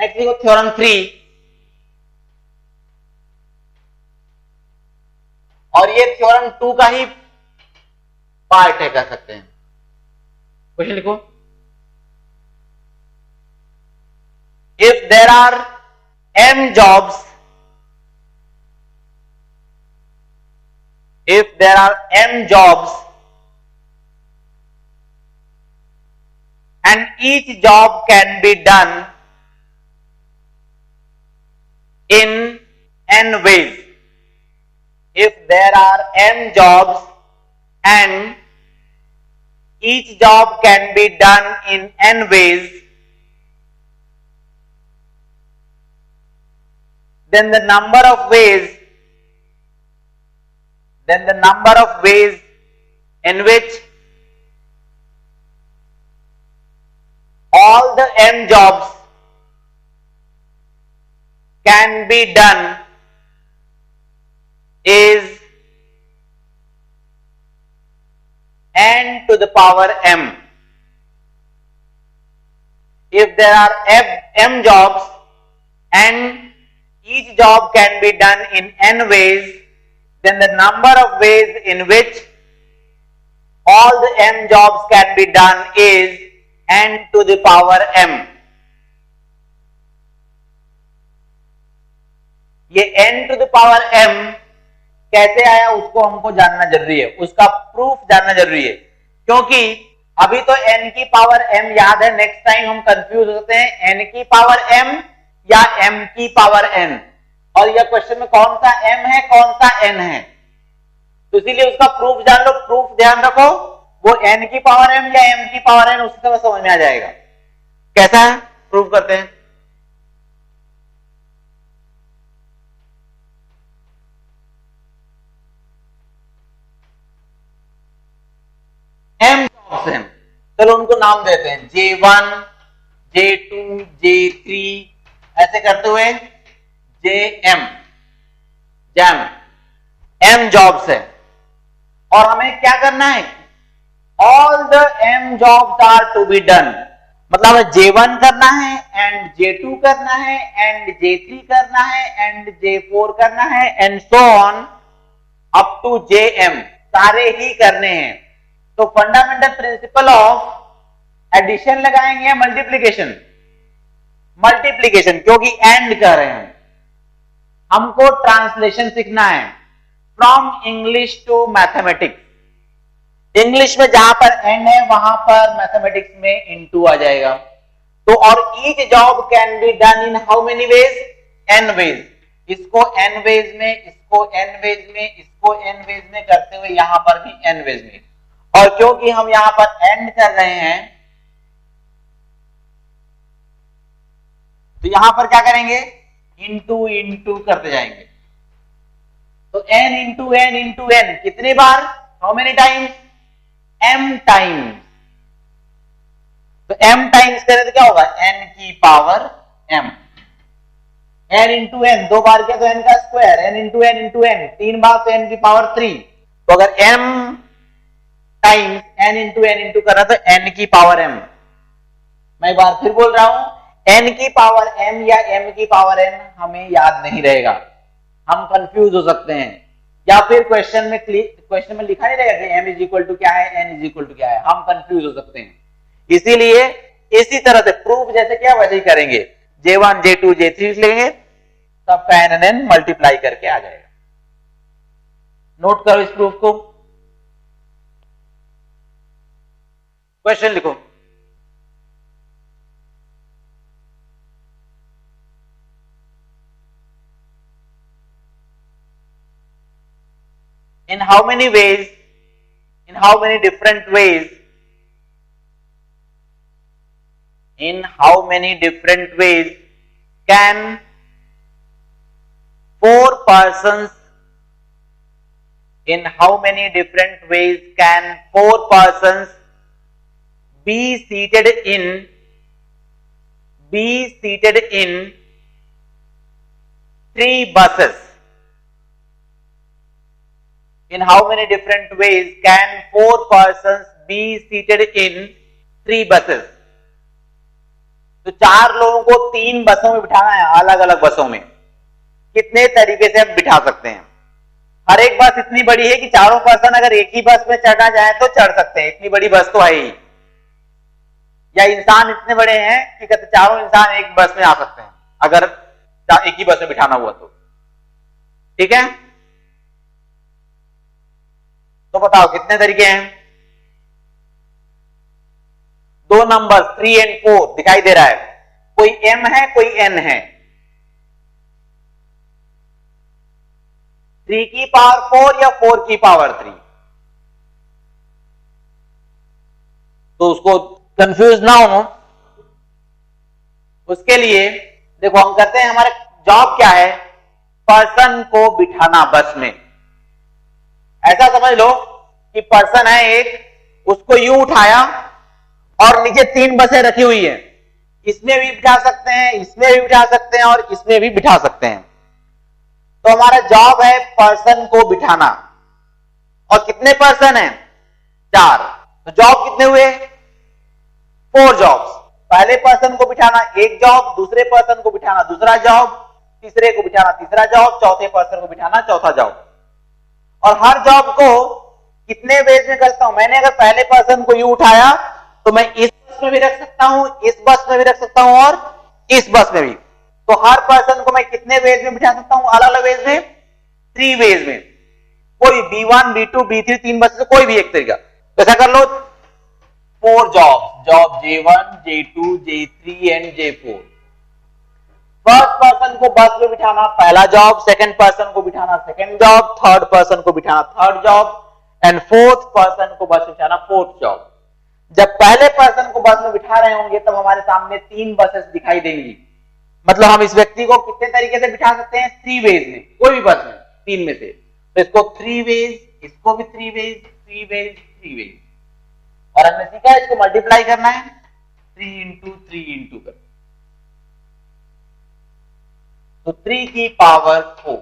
Next देखो theorem 3, और ये थ्योरम 2 का ही पार्ट है कह सकते हैं। क्वेश्चन लिखो, if there are m jobs, if there are m jobs and each job can be done in n ways, if there are m jobs and each job can be done in n ways, then the number of ways in which all the m jobs can be done is n to the power m. If there are m jobs and each job can be done in n ways, then the number of ways in which all the m jobs can be done is n to the power m. ये n to the power m कैसे आया उसको हमको जानना जरूरी है, उसका proof जानना जरूरी है, क्योंकि अभी तो n की पावर m याद है, नेक्स्ट टाइम हम कंफ्यूज होते हैं n की पावर m या m की पावर n, और यह क्वेश्चन में कौन सा m है कौन सा n है, तो इसीलिए उसका प्रूफ जान लो, प्रूफ ध्यान रखो, वो n की पावर m या m की पावर n उससे तो समझ में आ जाएगा। कैसा है प्रूफ करते हैं, m जॉब्स हैं, चलो उनको नाम देते हैं J1, J2, J3 ऐसे करते हुए JM, m जॉब्स है, और हमें क्या करना है, all the m jobs are to be done, मतलब J1 करना है एंड J2 करना है एंड J3 करना है एंड J4 करना है and so on up to JM, सारे ही करने हैं। तो फंडामेंटल प्रिंसिपल ऑफ एडिशन लगाएंगे या मल्टीप्लीकेशन, मल्टीप्लीकेशन, क्योंकि एंड कर रहे हैं, हमको ट्रांसलेशन सीखना है from English to mathematics, English में जहां पर एंड है वहां पर मैथमेटिक्स में इनटू आ जाएगा। तो और each job can be done in how many ways, n ways, इसको एन वेज में, इसको एन वेज में, इसको एन वेज में करते हुए यहां पर भी एन वेज में, और क्योंकि हम यहां पर एंड कर रहे हैं तो यहां पर क्या करेंगे, इंटू इंटू करते जाएंगे, तो n into n into n कितनी बार, how many times, m times, तो m टाइम्स करें तो क्या होगा, n की power m, n into n दो बार किया तो n का स्क्वायर, n इंटू एन तीन बार तो n की पावर 3, तो अगर m टाइम्स n इंटू करना तो n की पावर m, मैं एक बार फिर बोल रहा हूं, n की पावर m या m की पावर n हमें याद नहीं रहेगा, हम कंफ्यूज हो सकते हैं, या फिर क्वेश्चन में लिखा नहीं रहेगा कि m इज इक्वल टू क्या है, n इज इक्वल टू क्या है, हम कंफ्यूज हो सकते हैं। इसीलिए इसी तरह से प्रूफ जैसे क्या वैसे ही करेंगे, J1, J2, J3 लेंगे, सबका n n मल्टीप्लाई करके आ जाएगा। नोट करो इस प्रूफ को, क्वेश्चन लिखो, in how many ways, in how many different ways, in how many different ways can four persons, in how many different ways can four persons be seated in three buses? In how many different ways can four persons be seated in three buses? तो 4 लोगों को 3 बसों में बिठाना है, अलग अलग बसों में। कितने तरीके से हम बिठा सकते हैं? हर एक बस इतनी बड़ी है कि चारों पर्सन अगर एक ही बस में चढ़ना चाहे तो चढ़ सकते हैं, इतनी बड़ी बस तो है ही। या इंसान इतने बड़े हैं कि कहते चारों इंसान एक बस में आ सकते हैं अगर एक ही बस में बिठाना हुआ तो। ठीक है, तो बताओ कितने तरीके हैं? 2 नंबर 3 और 4 दिखाई दे रहा है। कोई m है, कोई n है। 3 की पावर 4 या 4 की पावर 3? तो उसको कंफ्यूज ना हो, उसके लिए देखो हम करते हैं, हमारा जॉब क्या है? पर्सन को बिठाना बस में। ऐसा समझ लो कि पर्सन है एक, उसको यूं उठाया और नीचे 3 बसें रखी हुई हैं, इसमें भी बिठा सकते हैं, इसमें भी बिठा सकते हैं और इसमें भी बिठा सकते हैं। तो हमारा जॉब है पर्सन को बिठाना। और कितने पर्सन हैं? 4। तो जॉब कितने हुए? 4 जॉब्स। पहले पर्सन को बिठाना एक जॉब, दूसरे पर्सन को बिठाना दूसरा जॉब, तीसरे को बिठाना तीसरा जॉब, चौथे पर्सन को बिठाना चौथा जॉब। और हर जॉब को कितने वेज में करता हूं? मैंने अगर पहले पर्सन को यूं उठाया तो मैं इस बस में भी रख सकता हूं, इस बस में भी रख सकता हूं और इस बस में भी। तो हर पर्सन को मैं कितने वेज में बिठा सकता हूं? अलग अलग वेज में, 3 वेज में। कोई B1, B2, B3 3 बस से कोई भी एक तरीका। तो ऐसा कर लो 4 job, job J1, J2, J3 and J4। First person को बस में बिठाना पहला जॉब, सेकंड पर्सन को बिठाना सेकंड जॉब, थर्ड पर्सन को बिठाना third job and fourth person को बस में बिठाना फोर्थ जॉब। जब पहले पर्सन को बस में बिठा रहे होंगे तब हमारे सामने 3 बसेस दिखाई देंगी। मतलब हम इस व्यक्ति को कितने तरीके से बिठा सकते हैं? 3 वेज में, कोई भी बस में 3 में से। तो इसको 3 वेज, इसको भी 3 वेज, 3 वेज, 3 वेज। और हमने सीखा इसको मल्टीप्लाई करना है, 3 इंटू 3 इंटू कर। तो 3 की power 4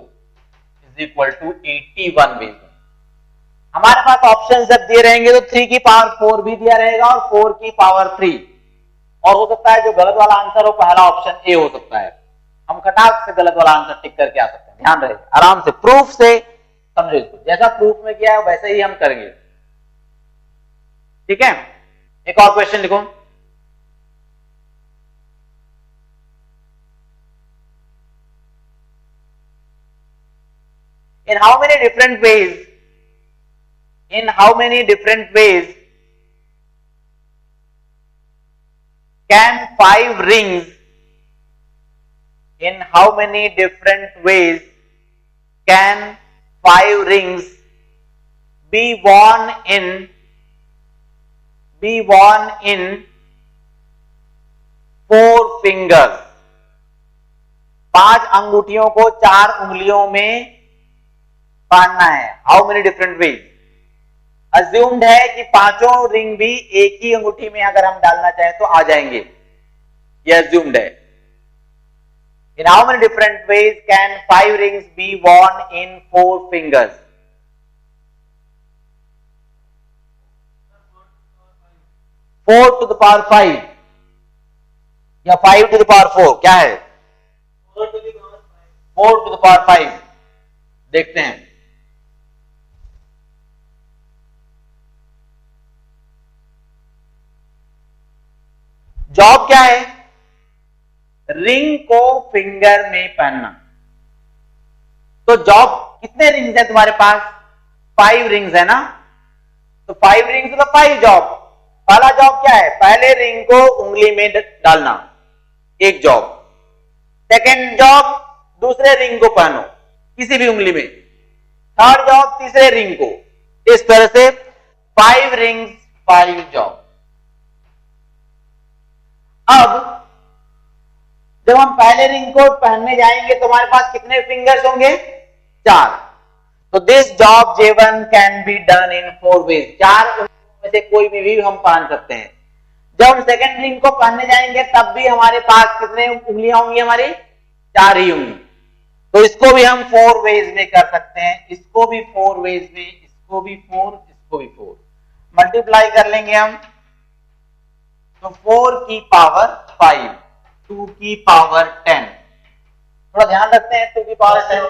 is equal to 81 ways. हमारे पास ऑप्शन जब दिए रहेंगे तो 3 की पावर 4 भी दिया रहेगा और 4 की पावर 3। और हो सकता है जो गलत वाला आंसर हो पहला ऑप्शन ए हो सकता है। हम खटाक से गलत वाला आंसर टिक करके आ सकते हैं। ध्यान रहे, आराम से प्रूफ से समझो इसको, जैसा प्रूफ में किया है वैसे ही हम करेंगे। ठीक है, एक और क्वेश्चन लिखो। In how many different ways can 5 rings be worn in 4 fingers? 5 अंगूठियों को 4 उंगलियों में बांधना है। How many different veg? Assumed है कि 5 रिंग भी एक ही अंगूठी में अगर हम डालना चाहें तो आ जाएंगे, ये अज्यूम्ड है। In how many different ways can 5 rings be worn in 4 fingers? 4 to the power 5 या 5 to the power 4? क्या है? 4 to the power 5। देखते हैं। जॉब क्या है? रिंग को फिंगर में पहनना। तो जॉब कितने रिंग्स है तुम्हारे पास? 5 रिंग्स है ना। तो 5 रिंग्स का 5 जॉब। पहला जॉब क्या है? पहले रिंग को उंगली में डालना, एक जॉब। सेकेंड जॉब, दूसरे रिंग को पहनो किसी भी उंगली में। थर्ड जॉब, तीसरे रिंग को। इस तरह से 5 रिंग्स 5 जॉब। अब जब हम पहले रिंग को पहनने जाएंगे तो हमारे पास कितने फिंगर्स होंगे? 4। तो this job J1 can be done in 4 ways. 4 में से कोई भी हम पहन सकते हैं। जब हम सेकेंड रिंग को पहनने जाएंगे तब भी हमारे पास कितने उंगलियां होंगी? हमारी 4 ही होंगी। तो इसको भी हम 4 वेज में कर सकते हैं, इसको भी 4 वेज में, इसको भी 4, इसको भी 4। मल्टीप्लाई कर लेंगे हम तो 4 की पावर 5 2 की पावर 10। थोड़ा ध्यान रखते हैं 2 की पावर 10।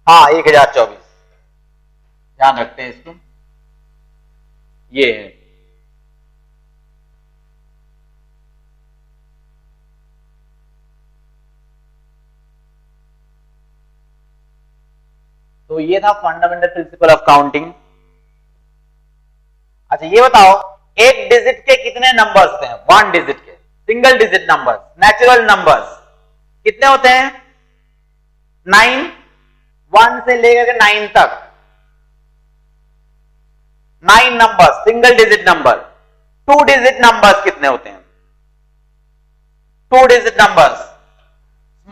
हाँ 1024 ध्यान रखते हैं इसको। ये है तो ये था फंडामेंटल प्रिंसिपल ऑफ काउंटिंग। अच्छा ये बताओ एक डिजिट के कितने नंबर्स हैं? 1 डिजिट के single digit numbers, natural numbers कितने होते हैं? 9, 1 से लेकर के 9 तक 9 numbers single digit number. 2 digit numbers कितने होते हैं? 2 डिजिट नंबर्स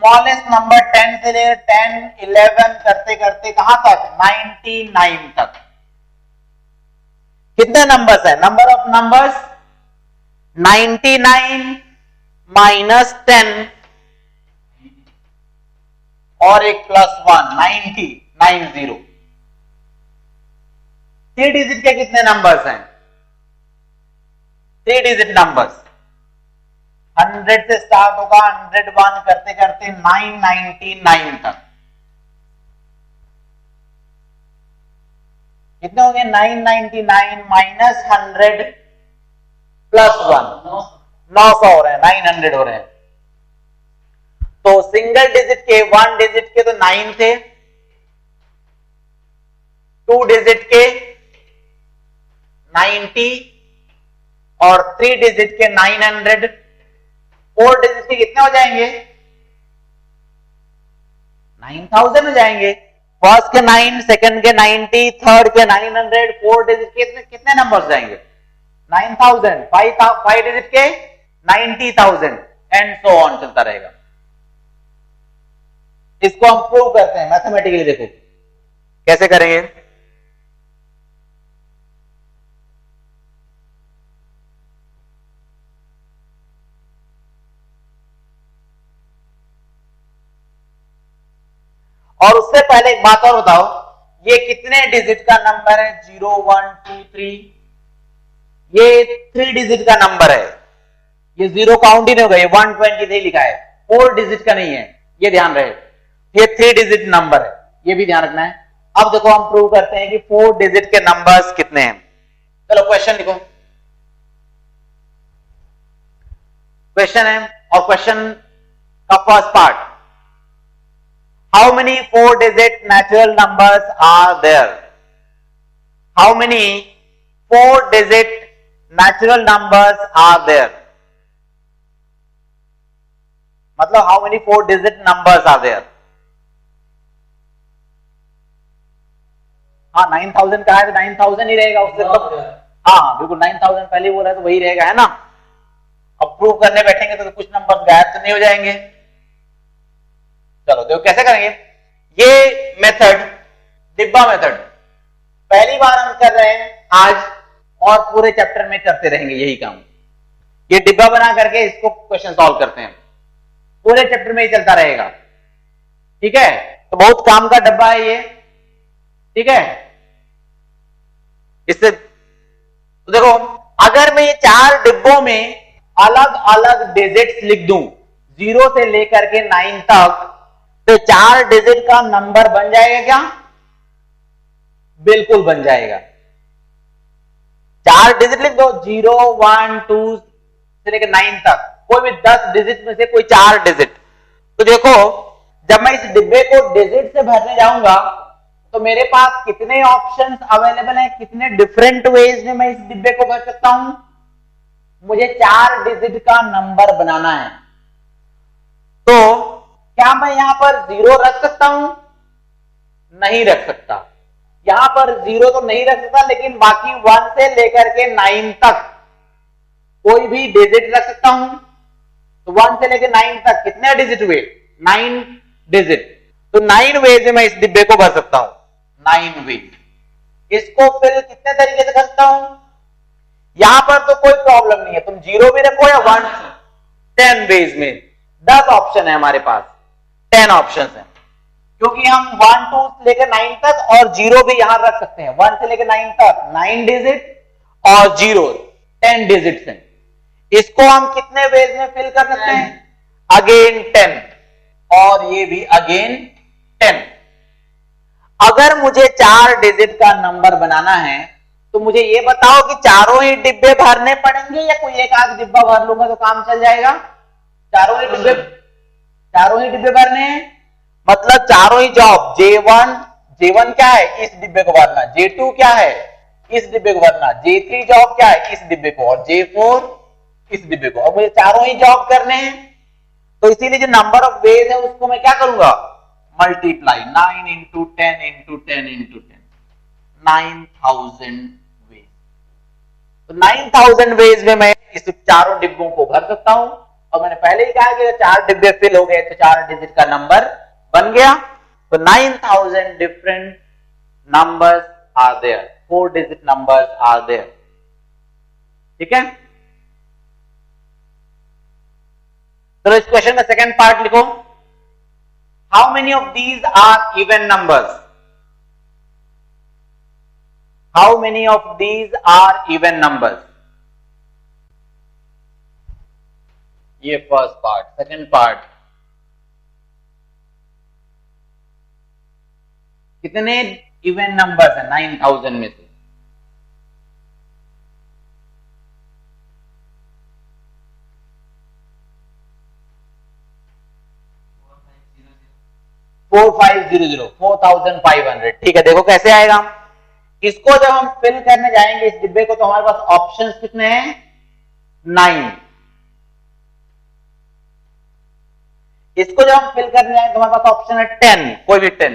स्मॉलेस्ट नंबर 10 से लेकर 10, 11 करते करते कहां तक? 99 तक। कितने नंबर्स है? नंबर ऑफ नंबर्स 99 माइनस 10 और एक प्लस 1 90। 3 डिजिट के कितने नंबर्स हैं? 3 डिजिट नंबर्स 100 से स्टार्ट होगा, 101 करते करते 999 तक। कितने हो गए? 999 माइनस 100 प्लस 1 900 हो रहे हैं, 900 हो रहे हैं। तो सिंगल डिजिट के 1 डिजिट के तो 9 थे, 2 डिजिट के 90 और 3 डिजिट के 900। 4 डिजिट के कितने हो जाएंगे? 9000 हो जाएंगे। फर्स्ट के 9, सेकंड के 90, थर्ड के 900, 4 डिजिट के कितने नंबर जाएंगे? 9000। 5 डिजिट के 90000 एंड सो ऑन चलता रहेगा। इसको हम प्रूव करते हैं मैथमेटिकली। देखो कैसे करेंगे। और उससे पहले एक बात और बताओ, ये कितने डिजिट का नंबर है? 0 1 2 3। ये 3 डिजिट का नंबर है। ये 0 काउंट ही नहीं होगा, ये 123 लिखा है, 4 डिजिट का नहीं है, ये ध्यान रहे। ये 3 डिजिट नंबर है, ये भी ध्यान रखना है। अब देखो हम प्रूव करते हैं कि 4 डिजिट के नंबर्स कितने हैं। चलो क्वेश्चन लिखो। क्वेश्चन है और क्वेश्चन का first part, how many 4-digit natural numbers are there? How many 4-digit natural numbers are there? मतलब how many 4-digit numbers are there? हाँ 9000 का है तो 9000 ही रहेगा उससे तो। हाँ बिल्कुल 9000 पहले बोला है तो वही रहेगा, है ना। अब प्रूव करने बैठेंगे तो कुछ नंबर गायब तो नहीं हो जाएंगे। चलो देखो कैसे करेंगे। ये मेथड डिब्बा मेथड पहली बार हम कर रहे हैं आज, और पूरे चैप्टर में करते रहेंगे यही काम। ये डिब्बा बना करके इसको क्वेश्चन सॉल्व करते हैं, पूरे चैप्टर में ही चलता रहेगा। ठीक है, तो बहुत काम का डब्बा है ये। ठीक है, इससे तो देखो अगर मैं ये 4 डिब्बों में अलग अलग डिजिट्स लिख दूं 0 से लेकर के 9 तक, तो 4 डिजिट का नंबर बन जाएगा क्या? बिल्कुल बन जाएगा। 4 डिजिट लिख दो 0 1 2 से लेकर 9 तक, कोई भी 10 डिजिट में से कोई 4 डिजिट। तो देखो जब मैं इस डिब्बे को डिजिट से भरने जाऊंगा तो मेरे पास कितने ऑप्शंस अवेलेबल हैं, कितने डिफरेंट वेज में मैं इस डिब्बे को भर सकता हूं। मुझे 4 डिजिट का नंबर बनाना है, तो क्या मैं यहां पर 0 रख सकता हूं? नहीं रख सकता। यहां पर 0 तो नहीं रख सकता, लेकिन बाकी 1 से लेकर के 9 तक कोई भी डिजिट रख सकता हूं। तो 1 से लेकर 9 तक कितने डिजिट हुए? 9 डिजिट। तो 9 वेज में मैं इस डिब्बे को भर सकता हूं, 9 वेज। इसको फिर कितने तरीके से कर सकता हूं? यहां पर तो कोई प्रॉब्लम नहीं है, तुम 0 भी रखो या 1, 10 वेज में 10 ऑप्शन है हमारे पास, 10 ऑप्शन है, क्योंकि हम 1 2 से लेकर 9 तक और 0 भी यहां रख सकते हैं। 1 से लेकर 9 तक 9 डिजिट और 0 10 डिजिट हैं। इसको हम कितने वेज में फिल कर सकते हैं? अगेन 10, और ये भी अगेन 10। अगर मुझे 4 डिजिट का नंबर बनाना है तो मुझे ये बताओ कि चारों ही डिब्बे भरने पड़ेंगे या कोई एक आध डिब्बा भर लूंगा तो काम चल जाएगा? चारों ही डिब्बे भरने हैं, मतलब चारों ही जॉब, J1 क्या है? इस डिब्बे को भरना, J2 क्या है? इस डिब्बे को भरना, J3 जॉब क्या है? इस डिब्बे को, और J4 इस डिब्बे को। अब मुझे चारों ही जॉब करने हैं, तो इसीलिए जो नंबर ऑफ वेज है उसको मैं क्या करूंगा? Multiply 9 into 10 into 10 into 10, 9000 ways. तो 9000 वेज में मैं इस चारों डिब्बों को भर सकता हूं। और मैंने पहले ही कहा कि 4 डिब्बे फिल हो गए तो 4 डिजिट का नंबर बन गया। तो 9000 different numbers are there, 4 digit numbers are there. ठीक है, तो इस क्वेश्चन का सेकंड पार्ट लिखो। How many of these are even numbers? How many of these are even numbers? ये फर्स्ट पार्ट। सेकंड पार्ट, कितने इवन नंबर्स हैं 9000 में से? फोर 4500। ठीक है, देखो कैसे आएगा। इसको जब हम फिल करने जाएंगे इस डिब्बे को, तो हमारे पास ऑप्शंस कितने हैं? 9। इसको जब हम फिल करने जाएंगे तो हमारे पास ऑप्शन है 10, कोई भी 10,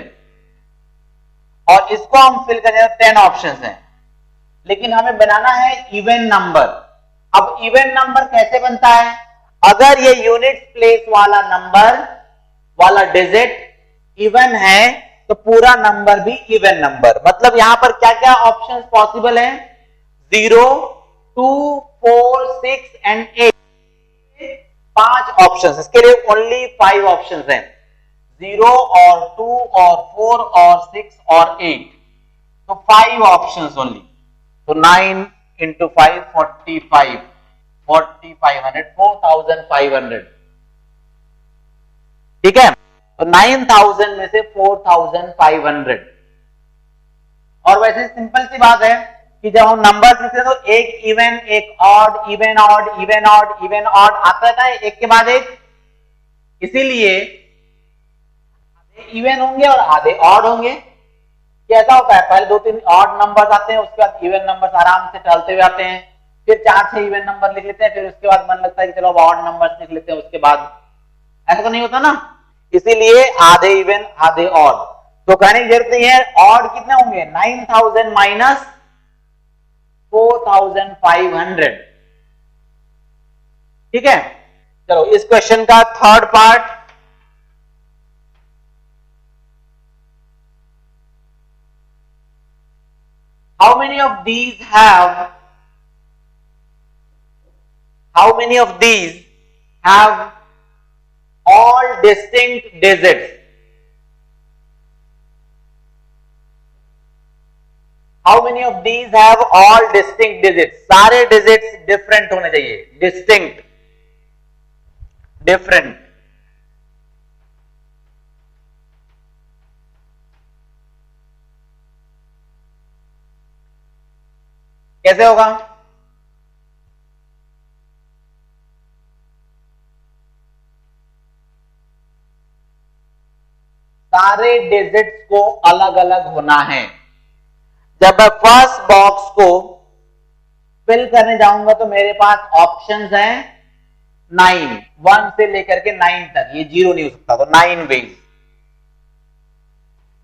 और इसको हम फिल करने जाएंगे 10 ऑप्शंस हैं। लेकिन हमें बनाना है इवन नंबर। अब इवन नंबर कैसे बनता है? अगर ये यूनिट प्लेस वाला नंबर वाला डिजिट इवन है तो पूरा नंबर भी इवन नंबर। मतलब यहां पर क्या क्या ऑप्शंस पॉसिबल हैं? 0, 2, 4, 6 एंड 8। 5 ऑप्शंस, इसके लिए ओनली 5 ऑप्शंस हैं, 0 और 2 और 4 और 6 और 8। तो 5 ऑप्शंस ओनली। तो 9 इंटू 5 45, 4500। ठीक है, तो 9000 में से 4500। और वैसे सिंपल सी बात है कि जब हम नंबर लिखते हैं तो एक इवन, एक odd, even odd, even odd, even odd आता रहता है एक के बाद एक। इसीलिए आधे इवन होंगे और आधे ऑड होंगे। कैसा होता है? पहले 2-3 ऑड नंबर्स आते हैं, उसके बाद इवन नंबर्स आराम से टलते हुए आते हैं, फिर 4-6 इवन नंबर लिख लेते हैं, फिर उसके बाद मन लगता है कि चलो अब ऑड नंबर्स लिख लेते हैं उसके बाद। ऐसा तो नहीं होता ना, इसीलिए आधे इवन आधे ऑड। तो कहने की जरूरत नहीं है। ऑड कितने होंगे? 9000 माइनस 4500। ठीक है, चलो इस क्वेश्चन का third part. How many of these have all distinct digits? How many of these have all distinct digits? सारे digits different होने चाहिए, distinct, different। कैसे होगा? सारे डिजिट्स को अलग अलग होना है। जब मैं फर्स्ट बॉक्स को फिल करने जाऊंगा तो मेरे पास ऑप्शंस हैं 9, 1 से लेकर के 9 तक, ये 0 नहीं हो सकता, तो 9 वेज।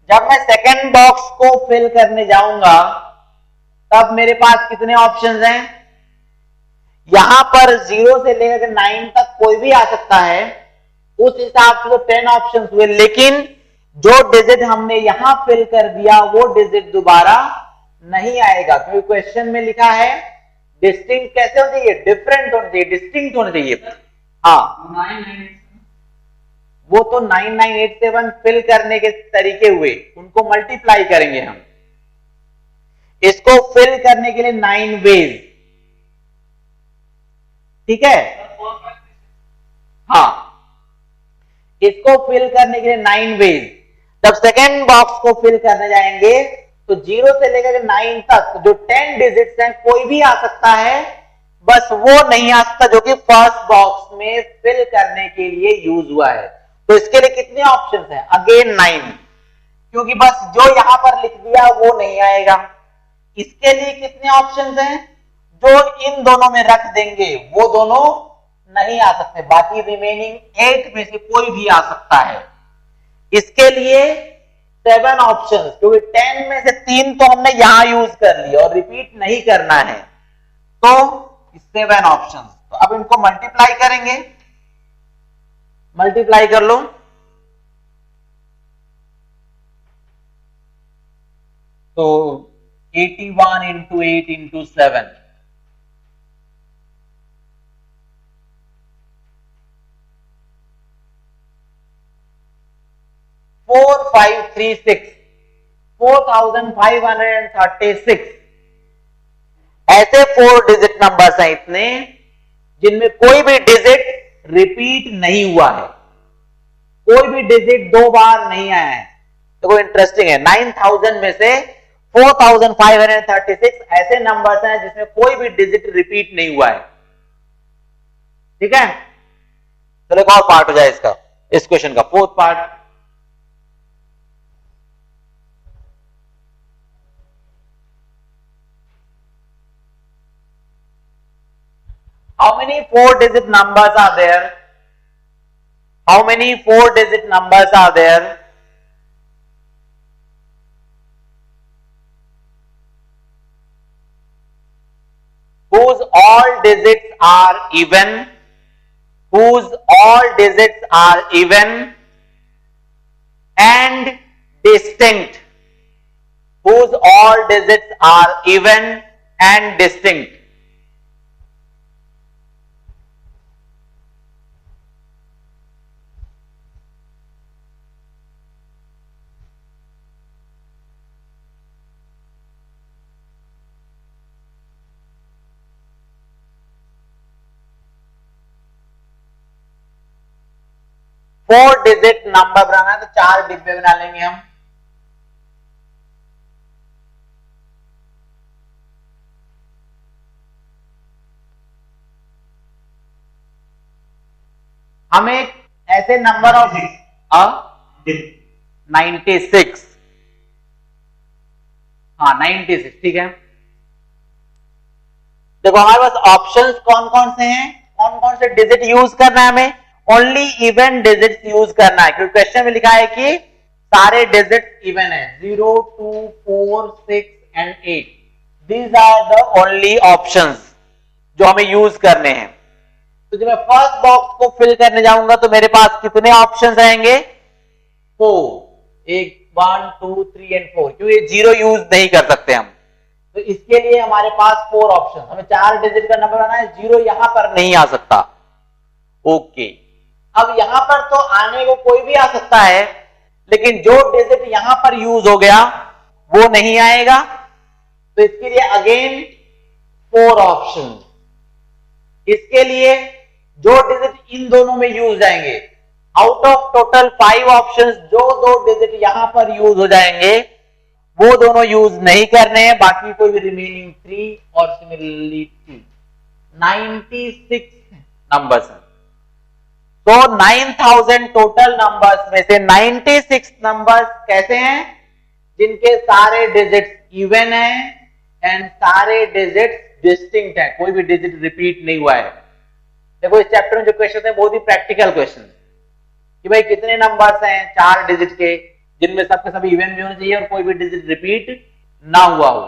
जब मैं सेकंड बॉक्स को फिल करने जाऊंगा तब मेरे पास कितने ऑप्शंस हैं? यहां पर 0 से लेकर 9 तक कोई भी आ सकता है, उस हिसाब से तो 10 ऑप्शंस हुए। लेकिन जो डिजिट हमने यहां फिल कर दिया वो डिजिट दोबारा नहीं आएगा, क्योंकि क्वेश्चन में लिखा है डिस्टिंक्ट कैसे होना चाहिए? डिफरेंट होना चाहिए, डिस्टिंक्ट होना चाहिए। हाँ, वो तो 9987 फिल करने के तरीके हुए, उनको मल्टीप्लाई करेंगे हम। इसको फिल करने के लिए 9 वेज, ठीक है, हाँ, इसको फिल करने के लिए 9 वेज। जब सेकेंड बॉक्स को फिल करने जाएंगे तो 0 से लेकर 9 तक जो 10 डिजिट्स हैं कोई भी आ सकता है, बस वो नहीं आ सकता जो कि फर्स्ट बॉक्स में फिल करने के लिए यूज हुआ है। तो इसके लिए कितने ऑप्शंस हैं? अगेन 9, क्योंकि बस जो यहां पर लिख दिया वो नहीं आएगा। इसके लिए कितने ऑप्शंस हैं? जो इन दोनों में रख देंगे वो दोनों नहीं आ सकते, बाकी रिमेनिंग 8 में से कोई भी आ सकता है। इसके लिए 7 ऑप्शंस, क्योंकि 10 में से 3 तो हमने यहां यूज कर लिया और रिपीट नहीं करना है, तो 7 ऑप्शंस। तो अब इनको मल्टीप्लाई करेंगे, मल्टीप्लाई कर लो। तो 81 इंटू 8 इंटू 7, 4536, 4536 ऐसे 4 डिजिट नंबर्स हैं इतने जिनमें कोई भी डिजिट रिपीट नहीं हुआ है, कोई भी डिजिट 2 बार नहीं आया है। देखो इंटरेस्टिंग है, 9000 में से 4536 ऐसे नंबर्स हैं जिसमें कोई भी डिजिट रिपीट नहीं हुआ है। ठीक है, चलो एक और पार्ट हो जाए इसका, इस क्वेश्चन का fourth part. How many 4-digit numbers are there? How many 4-digit numbers are there? Whose all digits are even? Whose all digits are even and distinct? Whose all digits are even and distinct? Four digit number बनाना है तो 4 डिब्बे बना लेंगे हम। हमें ऐसे number of 96, हाँ 96, ठीक है। देखो हमारे पास ऑप्शंस कौन कौन से हैं, कौन कौन से डिजिट यूज करना है हमें? ओनली इवन डिजिट यूज करना है, क्योंकि क्वेश्चन में लिखा है कि सारे डिजिट इवन है, 0, 2, 4, 6 and 8। These are the only options जो हमें यूज करने हैं। तो जब मैं फर्स्ट बॉक्स को फिल करने जाऊंगा तो मेरे पास कितने ऑप्शंस रहेंगे? 4, 1, 2, 3 एंड 4, क्योंकि 0 यूज नहीं कर सकते हम। तो इसके लिए हमारे पास 4 ऑप्शन, हमें 4 डिजिट का नंबर आना है, 0 यहां पर नहीं आ सकता। ओके, अब यहां पर तो आने को कोई भी आ सकता है, लेकिन जो डिजिट यहां पर यूज हो गया वो नहीं आएगा। तो इसके लिए अगेन 4 ऑप्शन। इसके लिए जो डिजिट इन दोनों में यूज जाएंगे, आउट ऑफ टोटल 5 ऑप्शंस जो 2 डिजिट यहां पर यूज हो जाएंगे वो दोनों यूज नहीं करने हैं, बाकी कोई भी रिमेनिंग 3 और सिमिलरली 2, 96 नंबर्स हैं। तो 9000 टोटल नंबर्स में से 96 नंबर्स कैसे हैं? जिनके सारे डिजिट्स इवन हैं एंड सारे डिजिट्स डिस्टिंक्ट हैं, कोई भी डिजिट रिपीट नहीं हुआ है। देखो इस चैप्टर में जो क्वेश्चन है बहुत ही प्रैक्टिकल क्वेश्चन कि भाई कितने नंबर्स हैं 4 डिजिट के जिनमें सबके सभी इवन भी होने चाहिए और कोई भी डिजिट रिपीट ना हुआ हो।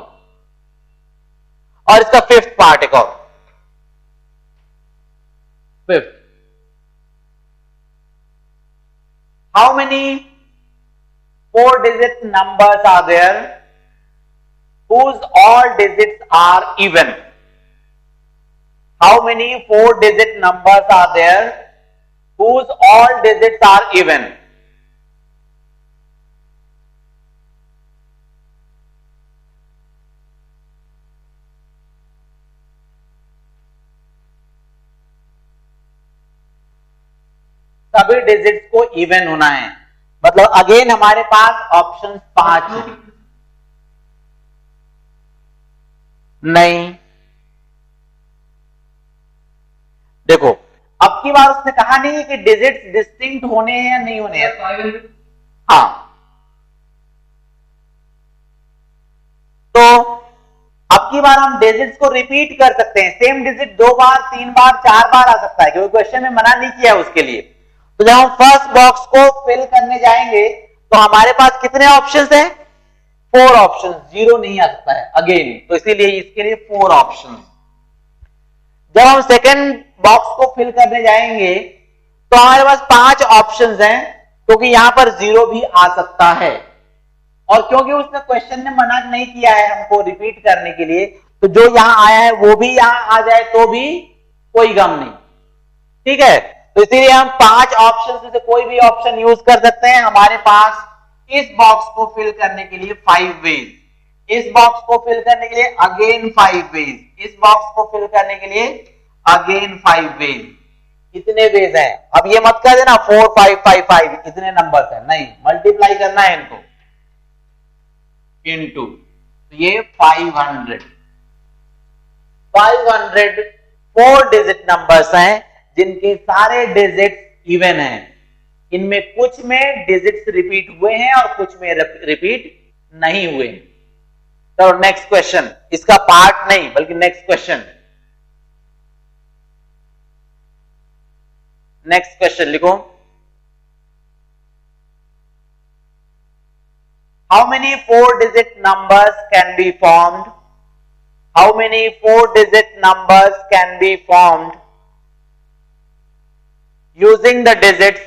और इसका फिफ्थ पार्ट एक और, fifth, how many 4 digit numbers are there whose all digits are even? How many 4 digit numbers are there whose all digits are even? सभी डिजिट्स को इवन होना है। मतलब अगेन हमारे पास ऑप्शन 5 है। नहीं, देखो अब की बार उसने कहा नहीं है कि डिजिट्स डिस्टिंक्ट होने हैं या नहीं होने हैं। हाँ, तो अब की बार हम डिजिट्स को रिपीट कर सकते हैं। सेम डिजिट 2 बार 3 बार 4 बार आ सकता है, क्योंकि क्वेश्चन में मना नहीं किया उसके लिए। तो जब हम फर्स्ट बॉक्स को फिल करने जाएंगे तो हमारे पास कितने ऑप्शंस हैं? 4 ऑप्शंस, 0 नहीं आ सकता है अगेन, तो इसीलिए इसके लिए 4 ऑप्शंस। जब हम सेकेंड बॉक्स को फिल करने जाएंगे तो हमारे पास 5 ऑप्शंस हैं, क्योंकि यहां पर 0 भी आ सकता है। और क्योंकि उसने क्वेश्चन में मना नहीं किया है हमको रिपीट करने के लिए, तो जो यहां आया है वो भी यहां आ जाए तो भी कोई गम नहीं। ठीक है, तो इसीलिए हम 5 ऑप्शन में से कोई भी ऑप्शन यूज कर सकते हैं। हमारे पास इस बॉक्स को फिल करने के लिए 5 वेज, इस बॉक्स को फिल करने के लिए अगेन 5 वेज, इस बॉक्स को फिल करने के लिए अगेन 5 वेज। कितने वेज हैं? अब ये मत कर देना 4 5 5 5 इतने नंबर्स हैं, नहीं, मल्टीप्लाई करना है इनको इनटू, तो ये 500 4 डिजिट नंबर्स हैं जिनके सारे डिजिट्स इवन हैं। इनमें कुछ में डिजिट्स रिपीट हुए हैं और कुछ में रिपीट नहीं हुए। तो नेक्स्ट क्वेश्चन, इसका पार्ट नहीं बल्कि नेक्स्ट क्वेश्चन। नेक्स्ट क्वेश्चन लिखो, how many 4-digit numbers can be formed? How many 4-digit numbers can be formed using the digits?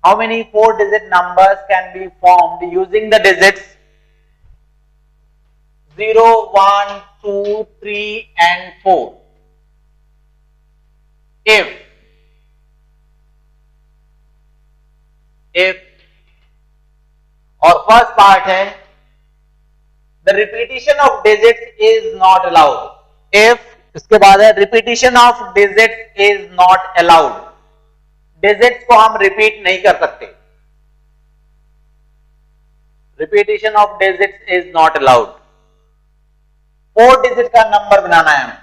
How many 4-digit numbers can be formed using the digits 0, 1, 2, 3 and 4? If और first part है the repetition of digits is not allowed. If, इसके बाद है repetition of digits is not allowed. Digits को हम repeat नहीं कर सकते। Repetition of digits is not allowed. 4 digit का नंबर बनाना है हमें।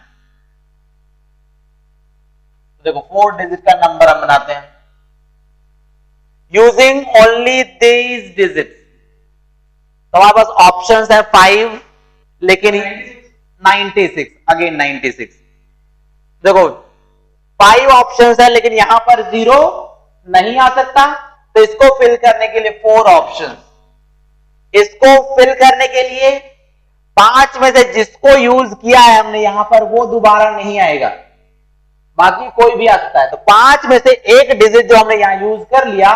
देखो 4 डिजिट का नंबर हम बनाते हैं यूजिंग ओनली दीज डिजिट्स। तो हमारे पास ऑप्शंस है 5, लेकिन 96 अगेन 96। देखो 5 ऑप्शंस है लेकिन यहां पर 0 नहीं आ सकता, तो इसको फिल करने के लिए 4 ऑप्शंस। इसको फिल करने के लिए 5 में से जिसको यूज किया है हमने यहां पर वो दोबारा नहीं आएगा, बाकी कोई भी आ सकता है। तो 5 में से एक डिजिट जो हमने यहां यूज कर लिया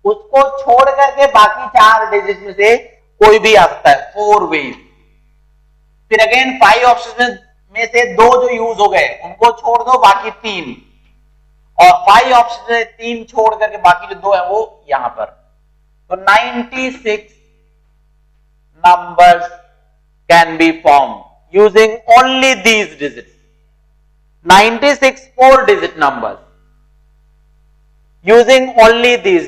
उसको छोड़ करके बाकी 4 डिजिट में से कोई भी आ सकता है। 4 वेज। फिर अगेन 5 ऑप्शन में से 2 जो यूज हो गए उनको छोड़ दो, बाकी 3, और 5 ऑप्शन में 3 छोड़ करके बाकी जो 2 है वो यहां पर। तो 96 numbers can be formed using only these digits. 96 4-digit numbers using only these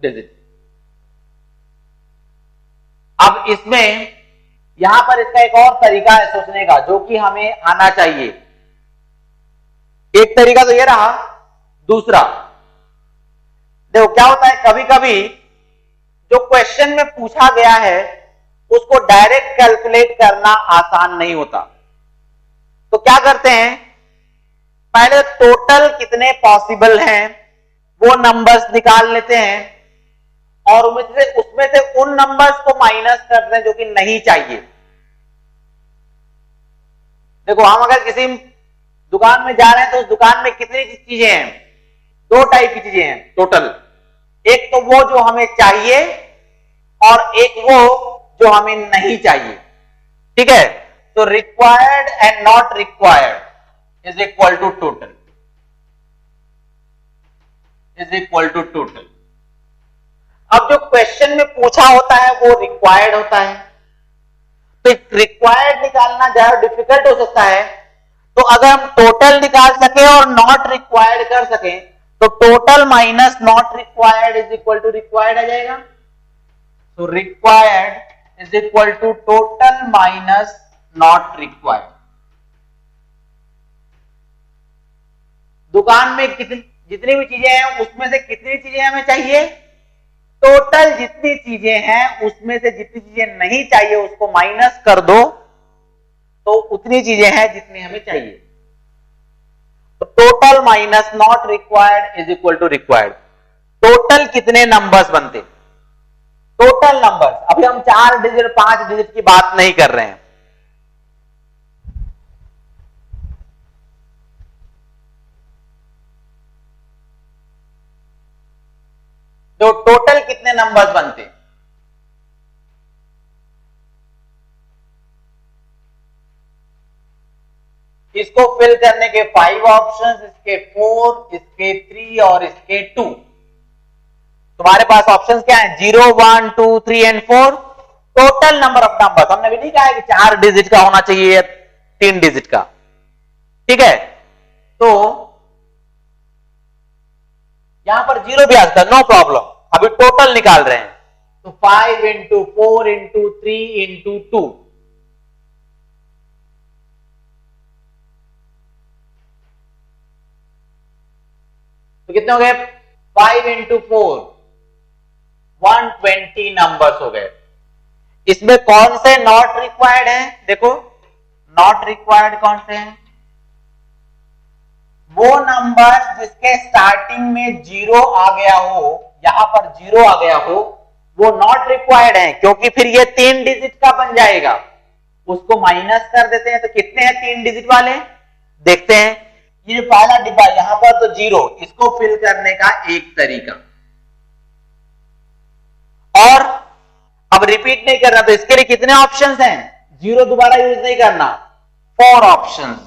digits. अब इसमें यहां पर इसका एक और तरीका है सोचने का जो कि हमें आना चाहिए। एक तरीका तो ये रहा, दूसरा देखो क्या होता है, कभी कभी जो क्वेश्चन में पूछा गया है उसको डायरेक्ट कैलकुलेट करना आसान नहीं होता। तो क्या करते हैं, पहले टोटल कितने पॉसिबल हैं वो नंबर्स निकाल लेते हैं और उसमें से उन नंबर्स को माइनस करते हैं जो कि नहीं चाहिए। देखो हम अगर किसी दुकान में जा रहे हैं तो उस दुकान में कितनी चीजें हैं, 2 टाइप की चीजें हैं टोटल। एक तो वो जो हमें चाहिए और एक वो जो हमें नहीं चाहिए। ठीक है, तो required and not required is equal to total, is equal to total. अब जो क्वेश्चन में पूछा होता है वो रिक्वायर्ड होता है, तो रिक्वायर्ड निकालना ज्यादा डिफिकल्ट हो सकता है, तो अगर हम टोटल निकाल सके और नॉट रिक्वायर्ड कर सके तो total minus not required is equal to required आ जाएगा। तो required is equal to total minus not required. दुकान में जितनी भी चीजें हैं उसमें से कितनी चीजें हमें चाहिए? टोटल जितनी चीजें हैं उसमें से जितनी चीजें नहीं चाहिए उसको माइनस कर दो तो उतनी चीजें हैं जितनी हमें चाहिए। तो total minus not required is equal to required. Total कितने नंबर्स बनते? Total numbers. अभी हम 4 डिजिट 5 डिजिट की बात नहीं कर रहे हैं। तो टोटल कितने नंबर्स बनते? इसको फिल करने के 5 ऑप्शंस, इसके 4, इसके 3 और इसके 2। तुम्हारे पास ऑप्शंस क्या है? 0, 1, 2, 3 and 4। Total number of numbers. हमने भी नहीं कहा है कि 4 डिजिट का होना चाहिए या 3 डिजिट का, ठीक है? तो यहां पर 0 भी आ सकता है, नो प्रॉब्लम। अभी टोटल निकाल रहे हैं तो 5 इंटू 4 इंटू 3 इंटू 2, तो कितने हो गए? 5 इंटू 4 120 नंबर्स हो गए। इसमें कौन से नॉट रिक्वायर्ड हैं? देखो नॉट रिक्वायर्ड कौन से हैं? वो नंबर जिसके स्टार्टिंग में 0 आ गया हो, यहां पर 0 आ गया हो, वो नॉट रिक्वायर्ड है क्योंकि फिर ये 3 डिजिट का बन जाएगा। उसको माइनस कर देते हैं तो कितने हैं 3 डिजिट वाले? देखते हैं। ये पहला डिब्बा यहां पर तो 0, इसको फिल करने का एक तरीका। और अब रिपीट नहीं करना तो इसके लिए कितने ऑप्शंस हैं? 0 दोबारा यूज नहीं करना, 4 ऑप्शंस,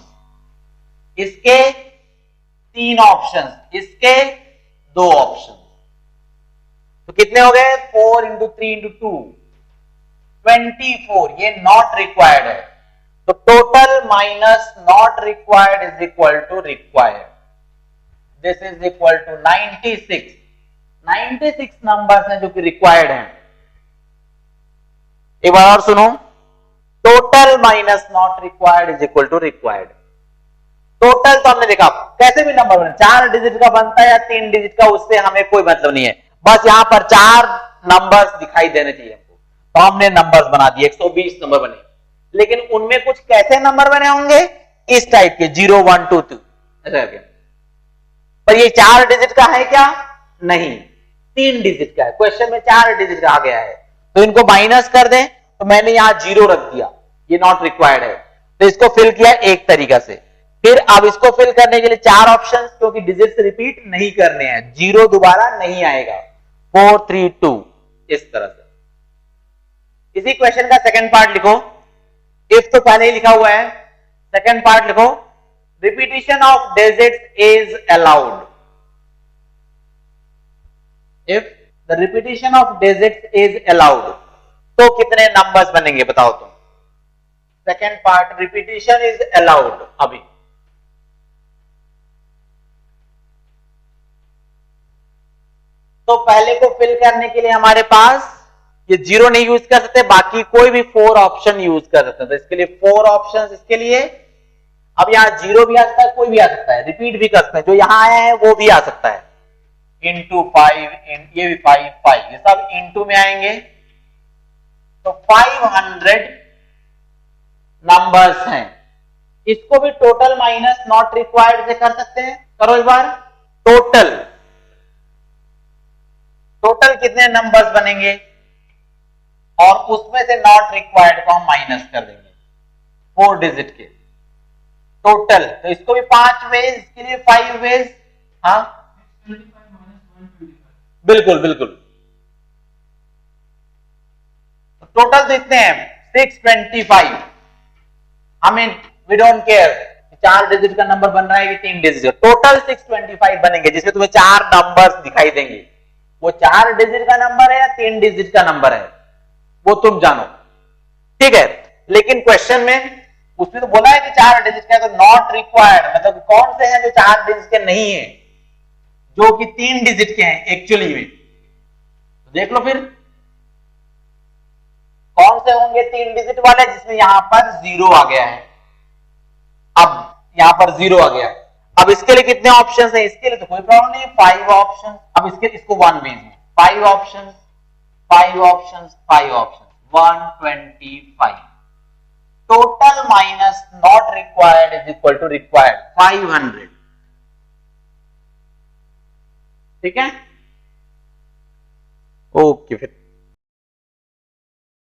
इसके 3 ऑप्शंस, इसके 2 ऑप्शंस। तो कितने हो गए? 4 इंटू 3 इंटू 2 24। ये नॉट रिक्वायर्ड है। तो total minus not required is equal to required. This is equal to 96। 96 numbers हैं जो कि रिक्वायर्ड हैं। एक बार और सुनो, total minus not required is equal to required. Total तो हमने देखा कैसे भी नंबर बने, 4 डिजिट का बनता है या 3 डिजिट का, उससे हमें कोई मतलब नहीं है। बस यहां पर 4 नंबर्स दिखाई देने चाहिए हमको, तो हमने नंबर्स बना दिए, 120 नंबर बने। लेकिन उनमें कुछ कैसे नंबर बने होंगे? इस टाइप के 0, 1, 2, 2 ऐसा करके। पर ये 4 डिजिट का है क्या? नहीं, 3 डिजिट का है। क्वेश्चन में 4 डिजिट का आ गया है तो इनको माइनस कर दें। तो मैंने यहां 0 रख दिया, ये नॉट रिक्वायर्ड है, तो इसको फिल किया एक तरीका से। फिर अब इसको फिल करने के लिए 4 ऑप्शंस, क्योंकि डिजिट्स रिपीट नहीं करने हैं, 0 दोबारा नहीं आएगा। 4, 3, 2 इस तरह से। इसी क्वेश्चन का सेकंड पार्ट लिखो। इफ तो पहले ही लिखा हुआ है, सेकंड पार्ट लिखो। Repetition of digits is allowed if the repetition of digits is allowed. तो कितने नंबर्स बनेंगे बताओ तुम? Second part, repetition is allowed. अभी तो पहले को फिल करने के लिए हमारे पास ये 0 नहीं यूज कर सकते, बाकी कोई भी 4 ऑप्शन यूज कर सकते हैं। तो इसके लिए 4 ऑप्शन, इसके लिए अब यहां 0 भी आ सकता है, कोई भी आ सकता है, रिपीट भी कर सकते हैं। जो यहां आया है वो भी आ सकता है। इंटू 5, ये भी 5, 5, ये सब इंटू में आएंगे। तो 500 नंबर्स हैं। इसको भी टोटल माइनस नॉट रिक्वायर्ड से कर सकते हैं। करो एक बार। टोटल कितने नंबर्स बनेंगे और उसमें से नॉट रिक्वायर्ड को हम माइनस कर देंगे 4 डिजिट के टोटल। तो इसको भी 5 वेज, इसके लिए 5 वेज। हाँ बिल्कुल बिल्कुल। टोटल तो इतने हैं 625। हमें वी डोंट केयर 4 डिजिट का नंबर बन रहा है कि 3 डिजिट का। टोटल 625 बनेंगे जिसमें तुम्हें 4 नंबर्स दिखाई देंगे। वो 4 डिजिट का नंबर है या 3 डिजिट का नंबर है वो तुम जानो, ठीक है। लेकिन क्वेश्चन में उसमें तो बोला है कि 4 डिजिट का, तो नॉट रिक्वायर्ड मतलब कौन से हैं जो 4 डिजिट के नहीं है, जो कि 3 डिजिट के हैं एक्चुअली में। तो देख लो फिर कौन से होंगे 3 डिजिट वाले, जिसमें यहां पर 0 आ गया है। अब यहां पर 0 आ गया, अब इसके लिए कितने ऑप्शंस है, इसके लिए तो कोई प्रॉब्लम नहीं है, 5 ऑप्शन। अब इसको 1 बेस में 5 option 5 option 5 option 125 total minus not required is equal to required 500। ठीक है, ओके फिर